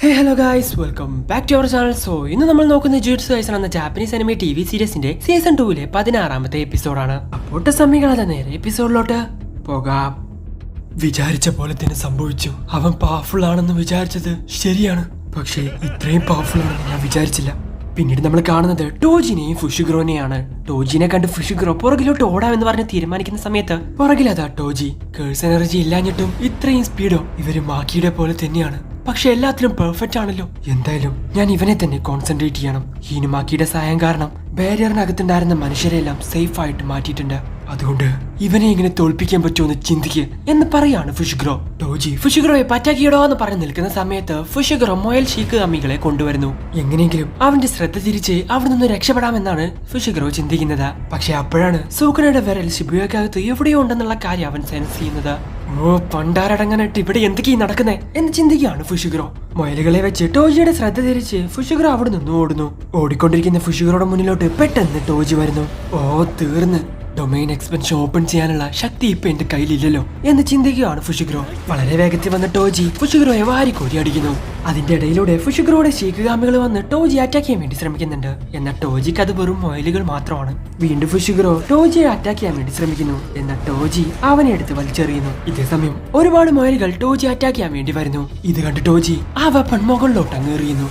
Hello guys, welcome back to our channel. So ഇന്ന് നമ്മൾ നോക്കുന്ന ജുജുത്സു കൈസൻ എന്ന ജാപ്പനീസ് അനിമെ TV സീരീസിന്റെ സീസൺ 2 16ാമത്തെ എപ്പിസോഡാണ്. അപ്പോട്ട് സമയങ്ങളാതെ നേരെ എപ്പിസോഡിലോട്ട് പോകാം. വിചാരിച്ച പോലെ തന്നെ സംഭവിച്ചു. അവൻ പവർഫുൾ ആണെന്ന് വിചാരിച്ചത് ശരിയാണ്, പക്ഷേ ഇത്രയും പവർഫുൾ ആണെന്ന് ഞാൻ വിചാരിച്ചില്ല. പിന്നീട് നമ്മൾ കാണുന്നത് ടോജിനെയും ഫുഷിഗ്രോനെയാണ്. ടോജിനെ കണ്ട് ഫുഷിഗ്രോ പുറകിലോട്ട് ഓടാമെന്ന് പറഞ്ഞ് തീരുമാനിക്കുന്ന സമയത്ത് പുറകിലതാ ടോജി. കേഴ്സ് എനർജി ഇല്ലാഞ്ഞിട്ടും ഇത്രയും സ്പീഡോ ഇവര് മാക്കിയുടെ പോലെ തന്നെയാണ്. പക്ഷെ എല്ലാത്തിലും പെർഫെക്റ്റ് ആണല്ലോ. എന്തായാലും ഞാൻ ഇവനെ തന്നെ കോൺസെൻട്രേറ്റ് ചെയ്യണം. ഹീനുമാക്കിയുടെ സഹായം കാരണം ബാരിയറിനകത്തുണ്ടായിരുന്ന മനുഷ്യരെല്ലാം സേഫ് ആയിട്ട് മാറ്റിയിട്ടുണ്ട്. അതുകൊണ്ട് ഇവനെ ഇങ്ങനെ തോൽപ്പിക്കാൻ പറ്റുമെന്ന് ചിന്തിക്കുക എന്ന് പറയാണ് ഫുഷിഗ്രോ. ടോജി ഫുഷിഗ്രോയെ പറ്റാക്കിയിടോ എന്ന് പറഞ്ഞ് നിൽക്കുന്ന സമയത്ത് ഫുഷിഗ്രോ മൊയൽ ഷീക്കുഗാമികളെ കൊണ്ടുവരുന്നു. എങ്ങനെയെങ്കിലും അവന്റെ ശ്രദ്ധ തിരിച്ച് അവിടെ നിന്ന് രക്ഷപ്പെടാമെന്നാണ് ഫുഷിഗ്രോ ചിന്തിക്കുന്നത്. പക്ഷെ അപ്പോഴാണ് സൂക്കനയുടെ വിരൽ ഷിബുയക്കകത്ത് എവിടെയോ ഉണ്ടെന്നുള്ള കാര്യം അവൻ സെൻസ് ചെയ്യുന്നത്. ഓ, പണ്ടാരടങ്ങാനായിട്ട് ഇവിടെ എന്തൊക്കെയാ നടക്കുന്നേ എന്ന് ചിന്തിക്കുകയാണ് ഫുഷിഗ്രോ. മൊയലുകളെ വെച്ച് ടോജിയുടെ ശ്രദ്ധ തിരിച്ച് ഫുഷിഗ്രോ അവിടെ നിന്ന് ഓടുന്നു. ഓടിക്കൊണ്ടിരിക്കുന്ന ഫുഷിഗ്രോയുടെ മുന്നിലോട്ട് പെട്ടെന്ന് ടോജി വരുന്നു. ഓ, തീർന്ന്. ഡൊമൈൻ എക്സ്പെൻഷൻ ഓപ്പൺ ചെയ്യാനുള്ള ശക്തി ഇപ്പൊ എന്റെ കയ്യിലില്ലല്ലോ എന്ന് ചിന്തിക്കുകയാണ് ഫുഷിഗ്രോ. വളരെ വേഗത്തിൽ വന്ന ടോജി ഫുഷിഗ്രോയെ വാരിക്കോരി അടിക്കുന്നു. അതിന്റെ ഇടയിലൂടെ ഫുഷിഗ്രോയുടെ ഷീക്കുഗാമികൾ വന്ന് ടോജി അറ്റാക്ക് ചെയ്യാൻ വേണ്ടി ശ്രമിക്കുന്നുണ്ട്. എന്നാൽ ടോജിക്ക് അത് വെറും മൊയലുകൾ മാത്രമാണ്. വീണ്ടും ഫുഷിഗ്രോ ടോജിയെ അറ്റാക്ക് ചെയ്യാൻ വേണ്ടി ശ്രമിക്കുന്നു. എന്നാൽ ടോജി അവനെ എടുത്ത് വലിച്ചെറിയുന്നു. ഇതേസമയം ഒരുപാട് മൊയലുകൾ ടോജി അറ്റാക്ക് ചെയ്യാൻ വേണ്ടി വരുന്നു. ഇത് കണ്ട് ടോജി ആ വെപ്പൺ മുകളിലോട്ട് അങ്ങ് എറിയുന്നു.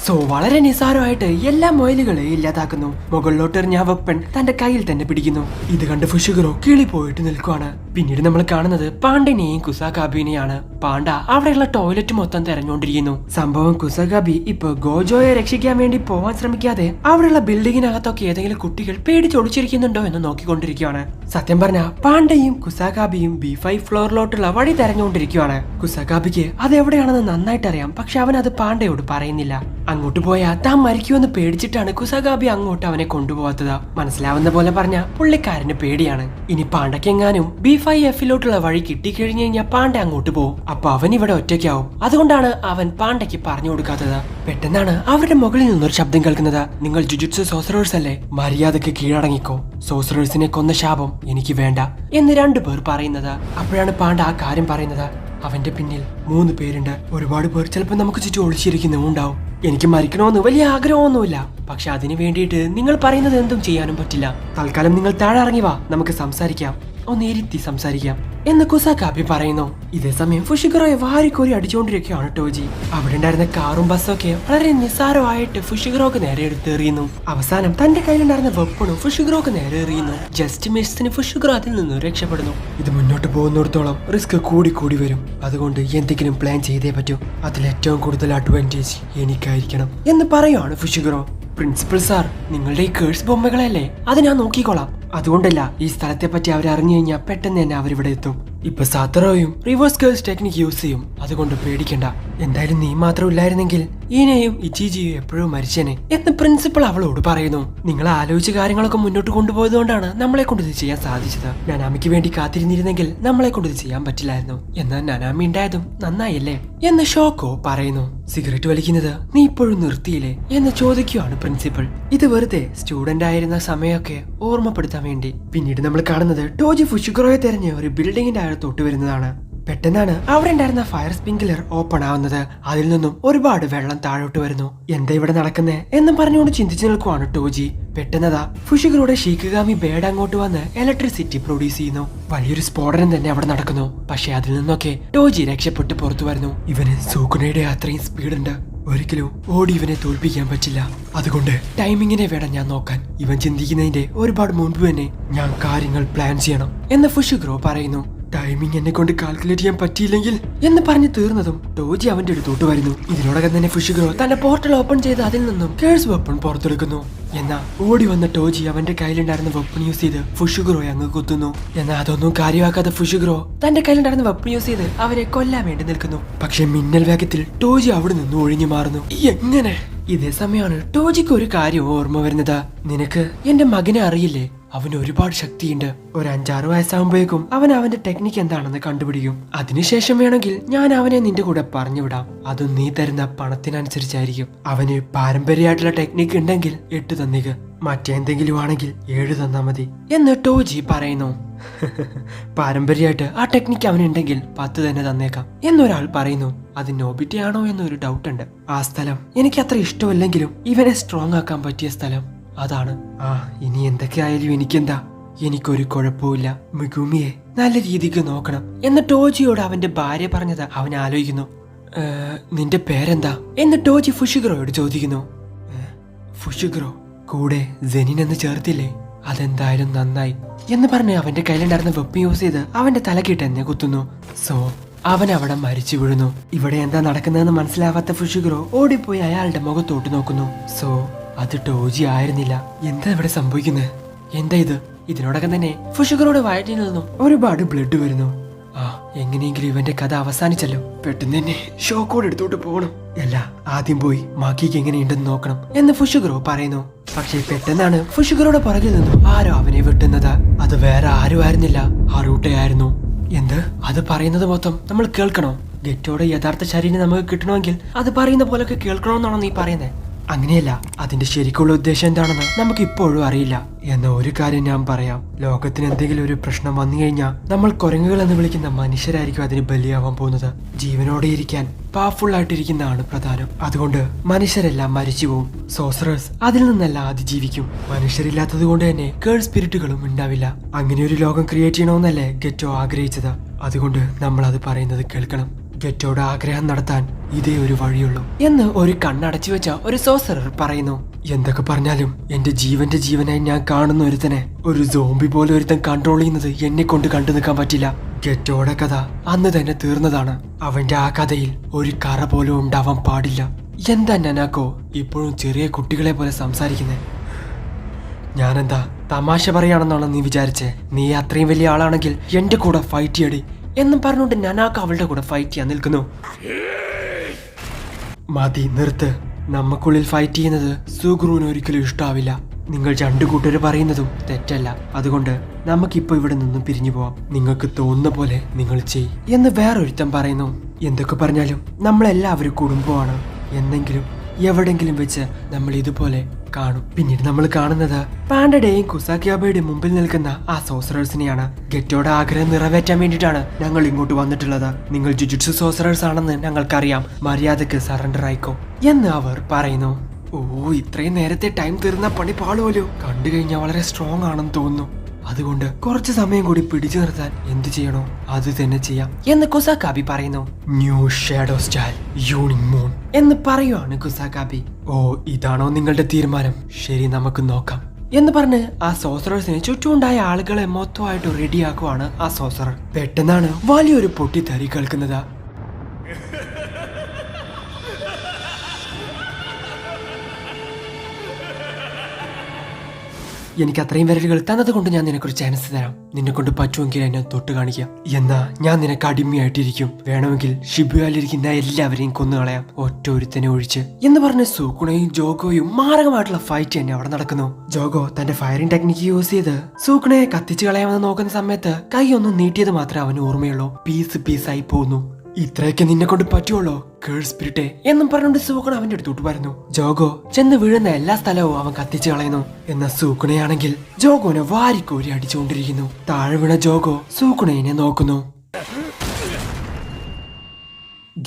സോ വളരെ നിസ്സാരമായിട്ട് എല്ലാ മൊയലുകളെയും ഇല്ലാതാക്കുന്നു. മുകളിലോട്ട് എറിഞ്ഞ ആ വെപ്പൺ തന്റെ കയ്യിൽ തന്നെ പിടിക്കുന്നു. ഇത് കണ്ട് ഫുഷിഗ്രോ കിളി പോയിട്ട് നിൽക്കുവാണ്. പിന്നീട് നമ്മൾ കാണുന്നത് പാണ്ഡനെയും കുസാകാബിനെയാണ്. പാണ്ഡ അവിടെയുള്ള ടോയ്ലറ്റ് മൊത്തം തെരഞ്ഞുകൊണ്ടിരിക്കുന്നു. സംഭവം കുസാകാബി ഇപ്പൊ ഗോജോയെ രക്ഷിക്കാൻ വേണ്ടി പോവാൻ ശ്രമിക്കാതെ അവിടെയുള്ള ബിൽഡിങ്ങിനകത്തൊക്കെ ഏതെങ്കിലും കുട്ടികൾ പേടിച്ചൊളിച്ചിരിക്കുന്നുണ്ടോ എന്ന് നോക്കിക്കൊണ്ടിരിക്കുകയാണ്. സത്യം പറഞ്ഞ പാണ്ഡയും കുസാകാബിയും B5 ഫ്ലോറിലോട്ടുള്ള വഴി തെരഞ്ഞുകൊണ്ടിരിക്കുകയാണ്. കുസാകാബിക്ക് അത് എവിടെയാണെന്ന് നന്നായിട്ട് അറിയാം, പക്ഷെ അവൻ അത് പാണ്ഡയോട് പറയുന്നില്ല. അങ്ങോട്ട് പോയാ താൻ മരിക്കുമെന്ന് പേടിച്ചിട്ടാണ് കുസാകാബി അങ്ങോട്ട് അവനെ കൊണ്ടുപോകാത്തത്. മനസ്സിലാവുന്ന പോലെ പറഞ്ഞ പുള്ളിക്കാരന് പേടിയാണ്. ഇനി പാണ്ഡക്കെങ്ങാനും B5Fലോട്ടുള്ള വഴി കിട്ടിക്കഴിഞ്ഞു കഴിഞ്ഞാൽ പാണ്ഡ അങ്ങോട്ട് പോകും. അപ്പൊ അവൻ ഇവിടെ ഒറ്റയ്ക്കാവും. അതുകൊണ്ടാണ് അവൻ പാണ്ഡയ്ക്ക് പറഞ്ഞു കൊടുക്കാത്തത്. പെട്ടെന്നാണ് അവരുടെ മുകളിൽ നിന്നൊരു ശബ്ദം കേൾക്കുന്നത്. നിങ്ങൾ ജുജുത്സു സോസറേഴ്സ് അല്ലേ, മര്യാദക്ക് കീഴടങ്ങിക്കോ. സോസറേഴ്സിനെ കൊന്ന ശാപം എനിക്ക് വേണ്ട എന്ന് 2 പേർ പറയുന്നത്. അപ്പോഴാണ് പാണ്ഡ ആ കാര്യം പറയുന്നത്. അവന്റെ പിന്നിൽ 3 പേരുണ്ട്. ഒരുപാട് പേർ ചിലപ്പോൾ നമുക്ക് ചുറ്റും ഒളിച്ചിരിക്കുന്നുണ്ടാവും. എനിക്ക് മരിക്കണമെന്ന് വലിയ ആഗ്രഹമൊന്നുമില്ല, പക്ഷെ അതിനു വേണ്ടിയിട്ട് നിങ്ങൾ പറയുന്നത് എന്തും ചെയ്യാനും പറ്റില്ല. തൽക്കാലം നിങ്ങൾ താഴെ ഇറങ്ങി വാ, നമുക്ക് സംസാരിക്കാം, ഒന്ന് ഇരുത്തി സംസാരിക്കാം എന്ന് കുസാകാബി പറയുന്നു. ഇതേസമയം ഫുഷിഗ്രോയെ വാരിക്കോരി അടിച്ചുകൊണ്ടിരിക്കുകയാണ് ടോജി. അവിടെ ഉണ്ടായിരുന്ന കാറും ബസ്സൊക്കെ വളരെ നിസ്സാരമായിട്ട് ഫുഷിഗ്രോക്ക് നേരെ എടുത്തെറിയുന്നു. അവസാനം തന്റെ കയ്യിലുണ്ടായിരുന്ന വെപ്പണും ഫുഷിഗ്രോക്ക് നേരെ എറിയുന്നു. ജസ്റ്റ് മിസ്സിന് ഫുഷിഗ്രോ അതിൽ നിന്നും രക്ഷപ്പെടുന്നു. ഇത് മുന്നോട്ട് പോകുന്നിടത്തോളം റിസ്ക് കൂടി വരും. അതുകൊണ്ട് എന്തെങ്കിലും പ്ലാൻ ചെയ്തേ പറ്റൂ. അതിൽ ഏറ്റവും കൂടുതൽ അഡ്വാൻറ്റേജ് എനിക്കായിരിക്കണം എന്ന് പറയുവാണ് ഫുഷിഗ്രോ. പ്രിൻസിപ്പൽ സാർ, നിങ്ങളുടെ ഈ കേഴ്സ് ബൊമ്മകളല്ലേ, അത് ഞാൻ നോക്കിക്കോളാം. അതുകൊണ്ടല്ല, ഈ സ്ഥലത്തെ പറ്റി അവർ അറിഞ്ഞു കഴിഞ്ഞാൽ പെട്ടെന്ന് തന്നെ അവരിവിടെ എത്തും. ഇപ്പൊ സാത്തറോയും റിവേഴ്സ് കേഴ്സ് ടെക്നിക് യൂസ് ചെയ്യും. അതുകൊണ്ട് പേടിക്കണ്ട. എന്തായാലും നീ മാത്രം ഇല്ലായിരുന്നെങ്കിൽ ഈനെയും ഇച്ചിജിയും എപ്പോഴും മരിച്ചേനെ എന്ന് പ്രിൻസിപ്പൾ അവളോട് പറയുന്നു. നിങ്ങൾ ആലോചിച്ച കാര്യങ്ങളൊക്കെ മുന്നോട്ട് കൊണ്ടുപോയതുകൊണ്ടാണ് നമ്മളെ കൊണ്ട് ഇത് ചെയ്യാൻ സാധിച്ചത്. നനാമിക്ക് വേണ്ടി കാത്തിരുന്നിരുന്നെങ്കിൽ നമ്മളെ കൊണ്ട് ഇത് ചെയ്യാൻ പറ്റില്ലായിരുന്നു. എന്നാൽ നനാമി ഉണ്ടായതും നന്നായില്ലേ എന്ന് ഷോക്കോ പറയുന്നു. സിഗരറ്റ് വലിക്കുന്നത് നീ ഇപ്പോഴും നിർത്തിയില്ലേ എന്ന് ചോദിക്കുകയാണ് പ്രിൻസിപ്പൾ. ഇത് വെറുതെ സ്റ്റുഡന്റ് ആയിരുന്ന സമയമൊക്കെ ഓർമ്മപ്പെടുത്താൻ വേണ്ടി. പിന്നീട് നമ്മൾ കാണുന്നത് ടോജി ഫുഷിഗ്രോയെ തെരഞ്ഞ് ഒരു ബിൽഡിങ്ങിന്റെ അകത്തോട്ട് വരുന്നതാണ്. പെട്ടെന്നാണ് അവിടെ ഉണ്ടായിരുന്ന ഫയർ സ്പ്രിംഗ്ലർ ഓപ്പൺ ആവുന്നത്. അതിൽ നിന്നും ഒരുപാട് വെള്ളം താഴോട്ട് വരുന്നു. എന്താ ഇവിടെ നടക്കുന്നേ എന്ന് പറഞ്ഞുകൊണ്ട് ചിന്തിച്ചു നിൽക്കുവാണ് ടോജി. പെട്ടെന്നതാ ഫുഷിഗ്രോയുടെ ഷീക്കുഗാമി ബേഡ് അങ്ങോട്ട് വന്ന് ഇലക്ട്രിസിറ്റി പ്രൊഡ്യൂസ് ചെയ്യുന്നു. വലിയൊരു സ്ഫോടനം തന്നെ അവിടെ നടക്കുന്നു. പക്ഷെ അതിൽ നിന്നൊക്കെ ടോജി രക്ഷപ്പെട്ട് പുറത്തു വരുന്നു. ഇവന് സൂക്കുനയുടെ അത്രയും സ്പീഡ് ഉണ്ട്. ഒരിക്കലും ഓടി ഇവനെ തോൽപ്പിക്കാൻ പറ്റില്ല. അതുകൊണ്ട് ടൈമിങ്ങിനെ വേണം ഞാൻ നോക്കാൻ. ഇവൻ ചിന്തിക്കുന്നതിന്റെ ഒരുപാട് മുൻപ് തന്നെ ഞാൻ കാര്യങ്ങൾ പ്ലാൻ ചെയ്യണം എന്ന് ഫുഷിഗ്രോ പറയുന്നു. ടൈമിംഗ് എന്നെ കൊണ്ട് കാൽക്കുലേറ്റ് ചെയ്യാൻ പറ്റിയില്ലെങ്കിൽ എന്ന് പറഞ്ഞു തീർന്നതും ടോജി അവന്റെ അടുത്തോട്ട് വരുന്നു. ഇതിനോടകം തന്നെ ഫുഷിഗ്രോ തന്റെ പോർട്ടൽ ഓപ്പൺ ചെയ്ത് അതിൽ നിന്നും കേഴ്സ് വെപ്പൺ പുറത്തെടുക്കുന്നു. എന്നാ ഓടി വന്ന ടോജി അവന്റെ കയ്യിലുണ്ടായിരുന്ന വെപ്പൺ യൂസ് ചെയ്ത് ഫുഷിഗ്രോയെ അങ്ങ് കുത്തുന്നു. എന്നാൽ അതൊന്നും കാര്യമാക്കാത്ത ഫുഷിഗ്രോ തന്റെ കയ്യിലുണ്ടായിരുന്ന വെപ്പൺ യൂസ് ചെയ്ത് അവരെ കൊല്ലാൻ വേണ്ടി നിൽക്കുന്നു. പക്ഷെ മിന്നൽ വേഗത്തിൽ ടോജി അവിടെ നിന്ന് ഒഴിഞ്ഞു മാറുന്നു. എങ്ങനെ? ഇതേ സമയമാണ് ടോജിക്ക് ഒരു കാര്യം ഓർമ്മ വരുന്നത്. നിനക്ക് എന്റെ മകനെ അറിയില്ലേ? അവന് ഒരുപാട് ശക്തിയുണ്ട്. ഒരു 5-6 വയസ്സാകുമ്പോഴേക്കും അവൻ അവന്റെ ടെക്നിക്ക് എന്താണെന്ന് കണ്ടുപിടിക്കും. അതിനുശേഷം വേണമെങ്കിൽ ഞാൻ അവനെ നിന്റെ കൂടെ പറഞ്ഞുവിടാം. അതും നീ തരുന്ന പണത്തിനനുസരിച്ചായിരിക്കും. അവന് പാരമ്പര്യമായിട്ടുള്ള ടെക്നിക്ക് ഉണ്ടെങ്കിൽ 8 തന്നേക്ക്, മറ്റെന്തെങ്കിലും ആണെങ്കിൽ 7 തന്നാ മതി എന്ന് ടോജി പറയുന്നു. പാരമ്പര്യമായിട്ട് ആ ടെക്നിക്ക് അവനുണ്ടെങ്കിൽ 10 തന്നെ തന്നേക്കാം എന്നൊരാൾ പറയുന്നു. അത് നോബിറ്റി ആണോ എന്നൊരു ഡൗട്ട് ഉണ്ട്. ആ സ്ഥലം എനിക്ക് അത്ര ഇഷ്ടമല്ലെങ്കിലും ഇവനെ സ്ട്രോങ് ആക്കാൻ പറ്റിയ സ്ഥലം അതാണ്. ഇനി എന്തൊക്കെയായാലും എനിക്കെന്താ, എനിക്കൊരു കുഴപ്പമില്ല. മിഗുമിയെ നല്ല രീതിക്ക് നോക്കണം എന്ന് ടോജിയോട് അവന്റെ ഭാര്യ പറഞ്ഞത് അവൻ ആലോചിക്കുന്നു. നിന്റെ പേരെന്താ എന്ന് ടോജി ഫുഷിഗ്രോയോട് ചോദിക്കുന്നു. ഫുഷിഗ്രോ കൂടെ ജെനിൻ എന്ന് ചേർത്തില്ലേ? അതെന്തായാലും നന്നായി എന്ന് പറഞ്ഞ് അവന്റെ കയ്യിലുണ്ടായിരുന്ന വെപ്പ് യൂസ് ചെയ്ത് അവന്റെ തലക്കിട്ട് എന്നെ കുത്തുന്നു. സോ അവൻ അവിടെ മരിച്ചു വീഴുന്നു. ഇവിടെ എന്താ നടക്കുന്നതെന്ന് മനസ്സിലാവാത്ത ഫുഷിഗ്രോ ഓടിപ്പോയി അയാളുടെ മുഖത്തോട്ട് നോക്കുന്നു. സോ അത് ടോജി ആയിരുന്നില്ല. എന്താ ഇവിടെ സംഭവിക്കുന്നത്? എന്താ ഇത്? ഇതിനോടൊക്കെ തന്നെ ഫുഷിഗ്രോയുടെ വയറ്റിൽ നിന്നും ഒരുപാട് ബ്ലഡ് വരുന്നു. എങ്ങനെയെങ്കിലും ഇവന്റെ കഥ അവസാനിച്ചല്ലോ. പെട്ടെന്ന് തന്നെ ഷോക്കോട് എടുത്തോട്ട് പോകണം. അല്ല, ആദ്യം പോയി മാക്കിക്ക് എങ്ങനെയുണ്ടെന്ന് നോക്കണം എന്ന് ഫുഷിഗ്രോ പറയുന്നു. പക്ഷേ പെട്ടെന്നാണ് ഫുഷിഗ്രോയുടെ പുറകിൽ നിന്നും ആരോ അവനെ വെട്ടുന്നത്. അത് വേറെ ആരും ആയിരുന്നില്ല, ഹറൂട്ടയായിരുന്നു. എന്ത്? അത് പറയുന്നത് മൊത്തം നമ്മൾ കേൾക്കണോ? ഗെറ്റോയുടെ യഥാർത്ഥ ശരീരം നമുക്ക് കിട്ടണമെങ്കിൽ അത് പറയുന്ന പോലൊക്കെ കേൾക്കണമെന്നാണോ നീ പറയുന്നത്? അങ്ങനെയല്ല, അതിന്റെ ശരിക്കുള്ള ഉദ്ദേശം എന്താണെന്ന് നമുക്ക് ഇപ്പോഴും അറിയില്ല. എന്ന ഒരു കാര്യം ഞാൻ പറയാം, ലോകത്തിന് എന്തെങ്കിലും ഒരു പ്രശ്നം വന്നു കഴിഞ്ഞാൽ നമ്മൾ കുരങ്ങുകൾ എന്ന് വിളിക്കുന്ന മനുഷ്യരായിരിക്കും അതിന് ബലിയാവാൻ പോകുന്നത്. ജീവനോടെ ഇരിക്കാൻ പവർഫുൾ ആയിട്ടിരിക്കുന്നതാണ് പ്രധാനം. അതുകൊണ്ട് മനുഷ്യരെല്ലാം മരിച്ചു പോവും. സോസറേഴ്സ് അതിൽ നിന്നെല്ലാം അതിജീവിക്കും. മനുഷ്യരില്ലാത്തത് കൊണ്ട് തന്നെ കേൾ സ്പിരിറ്റുകളും ഉണ്ടാവില്ല. അങ്ങനെ ഒരു ലോകം ക്രിയേറ്റ് ചെയ്യണമെന്നല്ലേ ഗെറ്റോ ആഗ്രഹിച്ചത്. അതുകൊണ്ട് നമ്മൾ അത് പറയുന്നത് കേൾക്കണം. ഗെറ്റോയുടെ ആഗ്രഹം നടത്താൻ ഇതേ ഒരു വഴിയുള്ളൂ എന്ന് ഒരു കണ്ണടച്ചു വെച്ച ഒരു സോസറർ പറയുന്നു. എന്തൊക്കെ പറഞ്ഞാലും എന്റെ ജീവനായി ഞാൻ കാണുന്ന ഒരുത്തനെ ഒരു സോംബി പോലെ ഒരുത്തൻ കൺട്രോൾ ചെയ്യുന്നത് എന്നെ കൊണ്ട് കണ്ടു നിൽക്കാൻ പറ്റില്ല. ഗെറ്റോയുടെ കഥ അന്ന് തന്നെ തീർന്നതാണ്. അവന്റെ ആ കഥയിൽ ഒരു കറ പോലും ഉണ്ടാവാൻ പാടില്ല. എന്താ നനാക്കോ ഇപ്പോഴും ചെറിയ കുട്ടികളെ പോലെ സംസാരിക്കുന്നേ? ഞാനെന്താ തമാശ പറയാണെന്നാണ് നീ വിചാരിച്ചേ? നീ അത്രയും വലിയ ആളാണെങ്കിൽ എന്റെ കൂടെ ഫൈറ്റ് ചെയ്യടി എന്നും പറഞ്ഞുകൊണ്ട് നനാക്ക അവളുടെ കൂടെ ഫൈറ്റ് ചെയ്യാൻ നിൽക്കുന്നു. മതി, നിർത്ത്. നമുക്കുള്ളിൽ ഫൈറ്റ് ചെയ്യുന്നത് സുഗ്രുവിന് ഒരിക്കലും ഇഷ്ടാവില്ല. നിങ്ങൾ രണ്ടു കൂട്ടര് പറയുന്നതും തെറ്റല്ല. അതുകൊണ്ട് നമുക്കിപ്പോ ഇവിടെ നിന്നും പിരിഞ്ഞു പോവാം. നിങ്ങൾക്ക് തോന്നുന്ന പോലെ നിങ്ങൾ ചെയ് എന്ന് വേറൊരുത്തൻ പറയുന്നു. എന്തൊക്കെ പറഞ്ഞാലും നമ്മളെല്ലാവരും കുടുംബമാണ്. എന്നെങ്കിലും എവിടെങ്കിലും വെച്ച് നമ്മൾ ഇതുപോലെ കാണും. പിന്നീട് നമ്മൾ കാണുന്നത് പാണ്ടയുടെയും കുസാക്കിയാബയുടെയും മുമ്പിൽ നിൽക്കുന്ന ആ സോസറേഴ്സിനെയാണ്. ഗെറ്റോയുടെ ആഗ്രഹം നിറവേറ്റാൻ വേണ്ടിയിട്ടാണ് ഞങ്ങൾ ഇങ്ങോട്ട് വന്നിട്ടുള്ളത്. നിങ്ങൾ ജുജുട്സു സോസറേഴ്സ് ആണെന്ന് ഞങ്ങൾക്കറിയാം. മര്യാദക്ക് സറണ്ടർ ആയിക്കോ എന്ന് അവർ പറയുന്നു. ഇത്രയും നേരത്തെ ടൈം തീർന്ന പണി പാളുമല്ലോ. കണ്ടു കഴിഞ്ഞാൽ വളരെ സ്ട്രോങ് ആണെന്ന് തോന്നുന്നു. അതുകൊണ്ട് കുറച്ച് സമയം കൂടി പിടിച്ചു നിർത്താൻ എന്ത് ചെയ്യണോ അത് തന്നെ ചെയ്യാം എന്ന് കുസാക്കാബി പറയുന്നു. New shadow style unique moon എന്ന് പറയുവാണ് കുസാക്കാബി. ഇതാണോ നിങ്ങളുടെ തീരുമാനം? ശരി, നമുക്ക് നോക്കാം എന്ന് പറഞ്ഞ് ആ സോസറേഴ്സിന് ചുറ്റുമുണ്ടായ ആളുകളെ മൊത്തമായിട്ട് റെഡിയാക്കുവാണ് ആ സോസറർ. പെട്ടെന്നാണ് വലിയൊരു പൊട്ടിത്തെറി കേൾക്കുന്നത്. എനിക്ക് അത്രയും വിരലുകൾ തന്നത് കൊണ്ട് ഞാൻ നിനക്കൊരു ചാൻസ് തരാം. നിന്നെ കൊണ്ട് പറ്റുമെങ്കിൽ എന്നെ തൊട്ട് കാണിക്കാം. എന്നാ ഞാൻ നിനക്ക് അടിമയായിട്ടിരിക്കും. വേണമെങ്കിൽ ഷിബുയാലിരിക്കുന്ന എല്ലാവരെയും കൊന്നുകളയാം, ഒറ്റ ഒരുത്തനെ ഒഴിച്ച് എന്ന് പറഞ്ഞ് സൂക്കുണയും ജോഗോയും മാരകമായിട്ടുള്ള ഫൈറ്റ് തന്നെ അവിടെ നടക്കുന്നു. ജോഗോ തന്റെ ഫയറിംഗ് ടെക്നിക്ക് യൂസ് ചെയ്ത് സൂക്കുണയെ കത്തിച്ചു കളയാമെന്ന് നോക്കുന്ന സമയത്ത് കൈ ഒന്ന് നീട്ടിയത് മാത്രമേ അവന് ഓർമ്മയുള്ളൂ. പീസായി പോകുന്നു. ഇത്രയൊക്കെ നിന്നെ കൊണ്ട് പറ്റുള്ളൂ കേൾ സ്പിരിറ്റെ എന്നും പറഞ്ഞുകൊണ്ട് സൂക്കുണ അവന്റെ അടുത്തോട്ട് വരുന്നു. ജോഗോ ചെന്ന് വീഴുന്ന എല്ലാ സ്ഥലവും അവൻ കത്തിച്ചു കളയുന്നു. എന്നാൽ സൂക്കുണയാണെങ്കിൽ ജോഗോനെ വാരിക്കോരി അടിച്ചുകൊണ്ടിരിക്കുന്നു. താഴെ വീണ ജോഗോ സൂക്കുണയെ നോക്കുന്നു.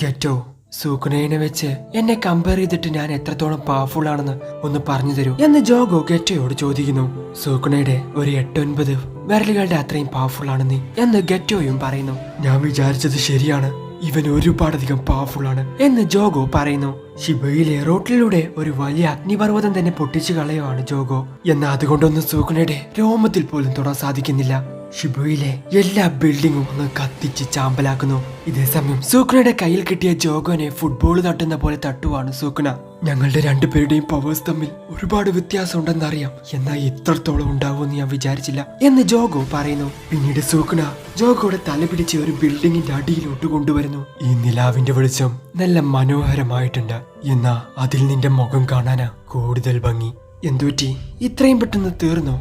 ഗെറ്റോ, സൂക്കുണയെ വെച്ച് എന്നെ കമ്പയർ ചെയ്തിട്ട് ഞാൻ എത്രത്തോളം പവർഫുൾ ആണെന്ന് ഒന്ന് പറഞ്ഞു തരൂ എന്ന് ജോഗോ ഗെറ്റോയോട് ചോദിക്കുന്നു. സൂക്കുണയുടെ ഒരു 8-9 വിരലുകളുടെ അത്രയും പവർഫുൾ ആണ് നീ എന്ന് ഗെറ്റോയും പറയുന്നു. ഞാൻ വിചാരിച്ചത് ശരിയാണ്, ഇവൻ ഒരുപാടധികം പവർഫുൾ ആണ് എന്ന് ജോഗോ പറയുന്നു. ഷിബയിലെ റോട്ടിലൂടെ ഒരു വലിയ അഗ്നിപർവ്വതം തന്നെ പൊട്ടിച്ചു കളയുവാണ് ജോഗോ. എന്നാൽ അതുകൊണ്ടൊന്നും സൂക്കുണയുടെ രോമത്തിൽ പോലും തൊടാൻ സാധിക്കുന്നില്ല. ഷിബുയിലെ എല്ലാ ബിൽഡിങ്ങും ഒന്ന് കത്തിച്ച് ചാമ്പലാക്കുന്നു. ഇതേസമയം സൂക്കുണയുടെ കയ്യിൽ കിട്ടിയ ജോഗോനെ ഫുട്ബോൾ തട്ടുന്ന പോലെ തട്ടുവാണ് സൂക്കുണ. ഞങ്ങളുടെ രണ്ടുപേരുടെയും പവേഴ്സ് തമ്മിൽ ഒരുപാട് വ്യത്യാസം ഉണ്ടെന്നറിയാം, എന്നാൽ ഇത്രത്തോളം ഉണ്ടാവുമെന്ന് ഞാൻ വിചാരിച്ചില്ല എന്ന് ജോഗോ പറയുന്നു. പിന്നീട് സൂക്കുണ ജോഗോയുടെ തല പിടിച്ച് ഒരു ബിൽഡിങ്ങിന്റെ അടിയിലോട്ട് കൊണ്ടുവരുന്നു. ഈ നിലാവിന്റെ വെളിച്ചം നല്ല മനോഹരമായിട്ടുണ്ട്, എന്നാ അതിൽ നിന്റെ മുഖം കാണാനാ കൂടുതൽ ഭംഗി. എന്തുപറ്റി? ഇത്രയും പെട്ടെന്ന് തീർന്നോ?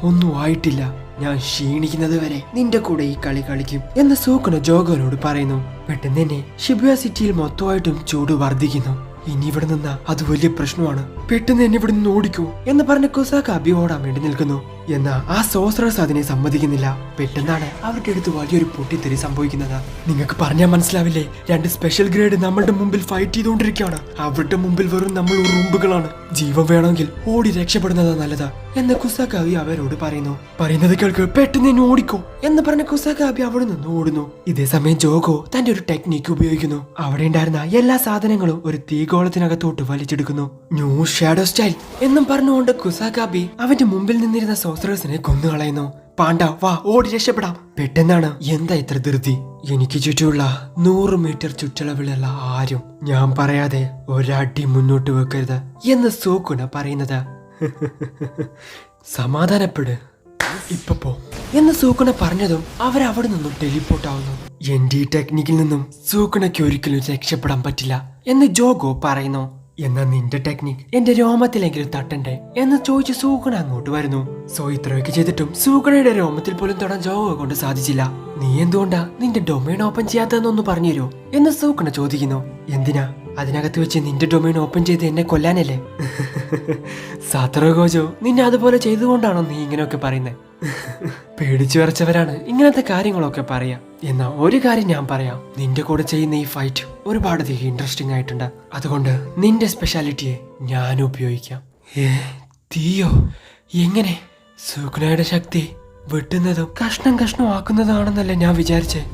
ഒന്നും ആയിട്ടില്ല. ഞാൻ ക്ഷീണിക്കുന്നത് വരെ നിന്റെ കൂടെ ഈ കളി കളിക്കും എന്ന് സൂക്കുണ ജോഗോനോട് പറയുന്നു. പെട്ടെന്ന് തന്നെ ഷിബുയ സിറ്റിയിൽ മൊത്തമായിട്ടും ചൂട് വർദ്ധിക്കുന്നു. ഇനി ഇവിടെ നിന്നാ അത് വലിയ പ്രശ്നമാണ്. പെട്ടെന്ന് എന്നെ ഇവിടെ നിന്ന് ഓടിക്കൂ എന്ന് പറഞ്ഞ് കുസാക്കാബി ഓടാൻ വേണ്ടി നിൽക്കുന്നു. എന്നാ ആ സോസറേഴ്സ് അതിനെ സമ്മതിക്കുന്നില്ല. പെട്ടെന്നാണ് അവരുടെ അടുത്ത് വലിയൊരു പൊട്ടിത്തെറി സംഭവിക്കുന്നത്. നിങ്ങൾക്ക് പറഞ്ഞാൽ മനസ്സിലാവില്ലേ, 2 സ്പെഷ്യൽ ഗ്രേഡ് നമ്മളുടെ മുമ്പിൽ ഫൈറ്റ് ചെയ്തുകൊണ്ടിരിക്കുകയാണ്. അവരുടെ മുമ്പിൽ വെറും നമ്മൾ ഉറുമ്പുകളാണ്. ജീവൻ വേണമെങ്കിൽ ഓടി രക്ഷപ്പെടുന്നതാ നല്ലതാ എന്ന് കുസാകാബി അവരോട് പറയുന്നത് കേൾക്ക്, പെട്ടെന്ന് തന്നെ ഓടിക്കോ എന്ന് പറഞ്ഞ കുസാകാബി അവിടെ നിന്ന് ഓടുന്നു. ഇതേ സമയം ജോഗോ തന്റെ ഒരു ടെക്നിക്ക് ഉപയോഗിക്കുന്നു. അവിടെ ഉണ്ടായിരുന്ന എല്ലാ സാധനങ്ങളും ഒരു തീഗോളത്തിനകത്തോട്ട് വലിച്ചെടുക്കുന്നു. ന്യൂ ഷാഡോ സ്റ്റൈൽ എന്നും പറഞ്ഞുകൊണ്ട് കുസാകാബി അവന്റെ മുമ്പിൽ നിന്നിരുന്ന സോസറേഴ്സിനെ കൊന്നുകളയുന്നു. പാണ്ഡ വാ, ഓടി രക്ഷപ്പെടാം. പെട്ടെന്നാണ്, എന്താ ഇത്ര ധൃതി? എനിക്ക് ചുറ്റുമുള്ള 100 മീറ്റർ ചുറ്റളവിലുള്ള ആരും ഞാൻ പറയാതെ ഒരടി മുന്നോട്ട് വെക്കരുത് എന്ന് സൂക്കുന പറയുന്നത്. സമാധാനപ്പെട്, ഇപ്പൊ പോ എന്ന് സൂക്കുന പറഞ്ഞതും അവരവിടെ നിന്നും ടെലിപ്പോർട്ട് ആവുന്നു. എന്റെ ഈ ടെക്നിക്കിൽ നിന്നും സൂക്കുണയ്ക്ക് ഒരിക്കലും രക്ഷപ്പെടാൻ പറ്റില്ല എന്ന് ജോഗോ പറയുന്നു. എന്നാ നിന്റെ ടെക്നിക് എന്റെ രോമത്തിലെങ്കിലും തട്ടണ്ടേ എന്ന് ചോദിച്ച് സൂക്കുണ അങ്ങോട്ട് വരുന്നു. സോ ഇത്രയൊക്കെ ചെയ്തിട്ടും സൂക്കുണയുടെ രോമത്തിൽ പോലും തൊടാൻ ജോഗോ കൊണ്ട് സാധിച്ചില്ല. നീ എന്തുകൊണ്ടാ നിന്റെ ഡൊമൈൻ ഓപ്പൺ ചെയ്യാത്തതെന്നൊന്ന് പറഞ്ഞു തരുമോ എന്ന് സൂക്കുണ ചോദിക്കുന്നു. എന്തിനാ? അതിനകത്ത് വെച്ച് നിന്റെ ഡൊമൈൻ ഓപ്പൺ ചെയ്ത് എന്നെ കൊല്ലാനല്ലേ? സാത്തറോ ഗോജോ, നിന്നെ അതുപോലെ ചെയ്തുകൊണ്ടാണോ നീ ഇങ്ങനെയൊക്കെ പറയുന്നത്? പേടിച്ചു വരച്ചവരാണ് ഇങ്ങനത്തെ കാര്യങ്ങളൊക്കെ പറയാ. എന്നാ ഒരു കാര്യം ഞാൻ പറയാം, നിന്റെ കൂടെ ചെയ്യുന്ന ഈ ഫൈറ്റ് ഒരുപാട് ഇൻട്രസ്റ്റിംഗ് ആയിട്ടുണ്ട്. അതുകൊണ്ട് നിന്റെ സ്പെഷ്യാലിറ്റിയെ ഞാൻ ഉപയോഗിക്കാം. തീയോ? എങ്ങനെ? സുഖ്നയുടെ ശക്തി വെട്ടുന്നതും കഷ്ണം കഷ്ണം ആക്കുന്നതാണെന്നല്ലേ ഞാൻ വിചാരിച്ചേ.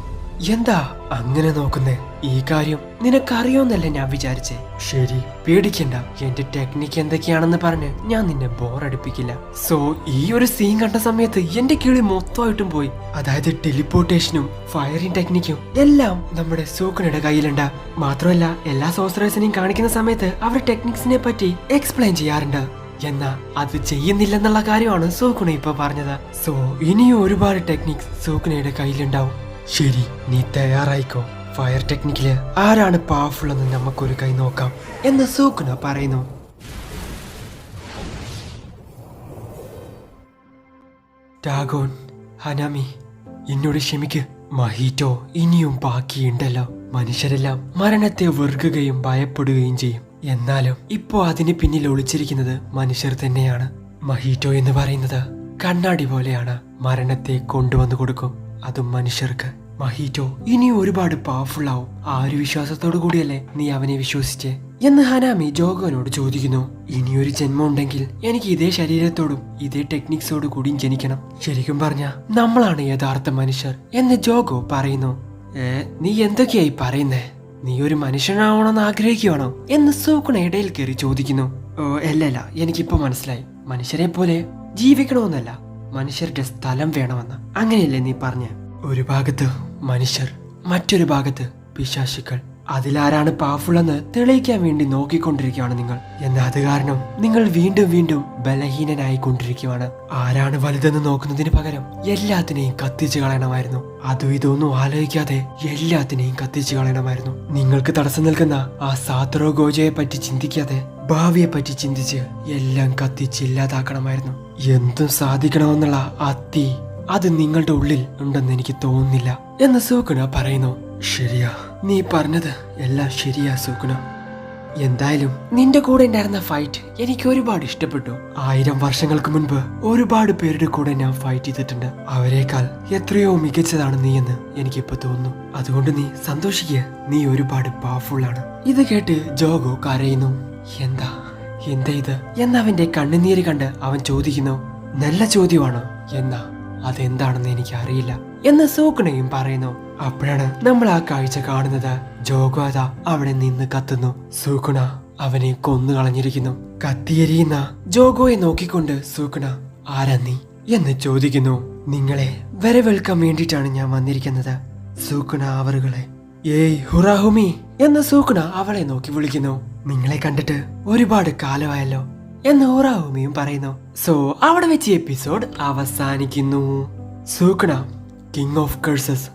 എന്താ അങ്ങനെ നോക്കുന്നേ? ഈ കാര്യം നിനക്കറിയോന്നല്ലേ ഞാൻ വിചാരിച്ചേ. ശരി, പേടിക്കണ്ട. എന്റെ ടെക്നിക്ക് എന്തൊക്കെയാണെന്ന് പറഞ്ഞ് ഞാൻ നിന്നെ ബോറടിപ്പിക്കില്ല. സോ ഈ ഒരു സീൻ കണ്ട സമയത്ത് എന്റെ കിളി മൊത്തമായിട്ടും പോയി. അതായത് ടെലിപ്പോർട്ടേഷനും ഫയറിംഗ് ടെക്നിക്കും എല്ലാം നമ്മുടെ സൂക്കനയുടെ കയ്യിലുണ്ട്. മാത്രമല്ല എല്ലാ സോസറേഴ്സിനെയും കാണിക്കുന്ന സമയത്ത് അവർ ടെക്നിക്സിനെ പറ്റി എക്സ്പ്ലെയിൻ ചെയ്യാറുണ്ട്. എന്നാ അത് ചെയ്യുന്നില്ലെന്നുള്ള കാര്യമാണ് സൂക്കുണ ഇപ്പൊ പറഞ്ഞത്. സോ ഇനിയും ഒരുപാട് ടെക്നിക്സ് സൂക്കുനയുടെ കയ്യിലുണ്ടാവും. ശരി, നീ തയ്യാറായിക്കോ. ഫയർ ടെക്നിക്കില് ആരാണ് പവർഫുൾ എന്ന് നമുക്കൊരു കൈ നോക്കാം എന്ന് സൂക്കുന പറയുന്നു. ഡാഗോൺ, ഹനാമി, എന്നോട് ക്ഷമിക്ക്. മഹീറ്റോ, ഇനിയും ബാക്കിയുണ്ടല്ലോ. മനുഷ്യരെല്ലാം മരണത്തെ വെറുക്കുകയും ഭയപ്പെടുകയും ചെയ്യും. എന്നാലും ഇപ്പോ അതിന് പിന്നിൽ ഒളിച്ചിരിക്കുന്നത് മനുഷ്യർ തന്നെയാണ്. മഹീറ്റോ എന്ന് പറയുന്നത് കണ്ണാടി പോലെയാണ്. മരണത്തെ കൊണ്ടുവന്നു കൊടുക്കും, അതും മനുഷ്യർക്ക്. മഹീറ്റോ ഇനി ഒരുപാട് പവർഫുൾ ആവും. ആ ഒരു വിശ്വാസത്തോടു കൂടിയല്ലേ നീ അവനെ വിശ്വസിച്ചേ എന്ന് ഹനാമി ജോഗോനോട് ചോദിക്കുന്നു. ഇനിയൊരു ജന്മം ഉണ്ടെങ്കിൽ എനിക്ക് ഇതേ ശരീരത്തോടും ഇതേ ടെക്നിക്സോടു കൂടിയും ജനിക്കണം. ശരിക്കും പറഞ്ഞ നമ്മളാണ് യഥാർത്ഥ മനുഷ്യർ എന്ന് ജോഗോ പറയുന്നു. നീ എന്തൊക്കെയായി പറയുന്നേ? നീ ഒരു മനുഷ്യനാവണമെന്ന് ആഗ്രഹിക്കുവാണോ എന്ന് സൂക്കുണ ഇടയിൽ കയറി ചോദിക്കുന്നു. അല്ലല്ല, എനിക്കിപ്പോ മനസ്സിലായി. മനുഷ്യരെ പോലെ ജീവിക്കണമെന്നല്ല, മനുഷ്യരുടെ സ്ഥലം വേണമെന്ന്. അങ്ങനെയല്ലേ നീ പറഞ്ഞ? ഒരു ഭാഗത്ത് മനുഷ്യർ, മറ്റൊരു ഭാഗത്ത് പിശാചുക്കൾ. അതിലാരാണ് പവർഫുൾ എന്ന് തെളിയിക്കാൻ വേണ്ടി നോക്കിക്കൊണ്ടിരിക്കുകയാണ് നിങ്ങൾ. എന്നാൽ അത് കാരണം നിങ്ങൾ വീണ്ടും വീണ്ടും ബലഹീനനായി കൊണ്ടിരിക്കുകയാണ്. ആരാണ് വലുതെന്ന് നോക്കുന്നതിന് പകരം എല്ലാത്തിനെയും കത്തിച്ചു കളയണമായിരുന്നു. അതും ഇതൊന്നും ആലോചിക്കാതെ എല്ലാത്തിനെയും കത്തിച്ചു കളയണമായിരുന്നു. നിങ്ങൾക്ക് തടസ്സം നിൽക്കുന്ന ആ സാത്തറോ ഗോജയെ പറ്റി ചിന്തിക്കാതെ ഭാവിയെ പറ്റി ചിന്തിച്ച് എല്ലാം കത്തിച്ചില്ലാതാക്കണമായിരുന്നു. എന്തും സാധിക്കണമെന്നുള്ള ആ തീ, അത് നിങ്ങളുടെ ഉള്ളിൽ ഉണ്ടെന്ന് എനിക്ക് തോന്നുന്നില്ല എന്ന് സൂക്കുന പറയുന്നു. ശരിയാ, നീ പറഞ്ഞത് എല്ലാം ശരിയാ സൂക്കുന. എന്തായാലും നിന്റെ കൂടെ ഉണ്ടായിരുന്ന ഫൈറ്റ് എനിക്ക് ഒരുപാട് ഇഷ്ടപ്പെട്ടു. 1000 വർഷങ്ങൾക്ക് മുൻപ് ഒരുപാട് പേരുടെ കൂടെ ഞാൻ ഫൈറ്റ് ചെയ്തിട്ടുണ്ട്. അവരെക്കാൾ എത്രയോ മികച്ചതാണ് നീ എന്ന് എനിക്കിപ്പോ തോന്നുന്നു. അതുകൊണ്ട് നീ സന്തോഷിക്കുക, നീ ഒരുപാട് പവർഫുൾ ആണ്. ഇത് കേട്ട് ജോഗോ കരയുന്നു. എന്താ ഇത് എന്നവന്റെ കണ്ണുനീര് കണ്ട് അവൻ ചോദിക്കുന്നു. നല്ല ചോദ്യമാണ്, എന്നാ അതെന്താണെന്ന് എനിക്ക് അറിയില്ല എന്ന് സൂക്കുണയും പറയുന്നു. അപ്പോഴാണ് നമ്മൾ ആ കാഴ്ച കാണുന്നത്. ജോഗോ അതാ അവിടെ നിന്ന് കത്തുന്നു. സൂക്കുണ അവനെ കൊന്നു കളഞ്ഞിരിക്കുന്നു. കത്തിയെരിയുന്ന ജോഗോയെ നോക്കിക്കൊണ്ട് സൂക്കുണ, ആരാ നീ എന്ന് ചോദിക്കുന്നു. നിങ്ങളെ വരവേൽക്കാൻ വേണ്ടിയിട്ടാണ് ഞാൻ വന്നിരിക്കുന്നത് സൂക്കുണ അവറുകളെ. ഏയ് ഹുറാഹുമി എന്ന് സൂക്കുണ അവളെ നോക്കി വിളിക്കുന്നു. നിങ്ങളെ കണ്ടിട്ട് ഒരുപാട് കാലമായല്ലോ എന്ന് ഹുറാഹുമിയും പറയുന്നു. സോ അവിടെ വെച്ച് എപ്പിസോഡ് അവസാനിക്കുന്നു. സൂക്കുണ, കിങ് ഓഫ് കഴ്സസ്,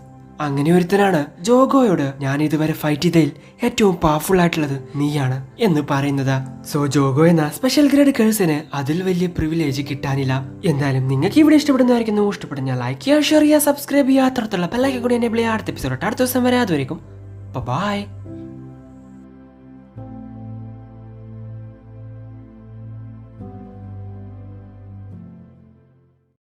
അങ്ങനെ ഒരുത്തനാണ് ജോഗോയോട് ഞാൻ ഇതുവരെ ഫൈറ്റ് ചെയ്തതിൽ ഏറ്റവും പവർഫുൾ ആയിട്ടുള്ളത് നീയാണ് എന്ന് പറയുന്നത്. സോ ജോഗോ എന്ന സ്പെഷ്യൽ ഗ്രേഡ് കേഴ്സിന് അതിൽ വലിയ പ്രിവിലേജ് കിട്ടാനില്ല. എന്തായാലും നിങ്ങൾക്ക് ഇവിടെ ഇഷ്ടപ്പെടുന്നതായിരിക്കുന്നു. ഇഷ്ടപ്പെടുന്ന ലൈക്ക് ചെയ്യുക, ഷെയർ ചെയ്യുക, സബ്സ്ക്രൈബ് ചെയ്യുക, അത്തരത്തിലുള്ള ബെല്ലൈക്കൺ കൂടി എനേബിൾ ചെയ്യുക. അടുത്ത എപ്പിസോഡ് അടുത്ത ദിവസം വരെ. അതുവരെയും ബൈ.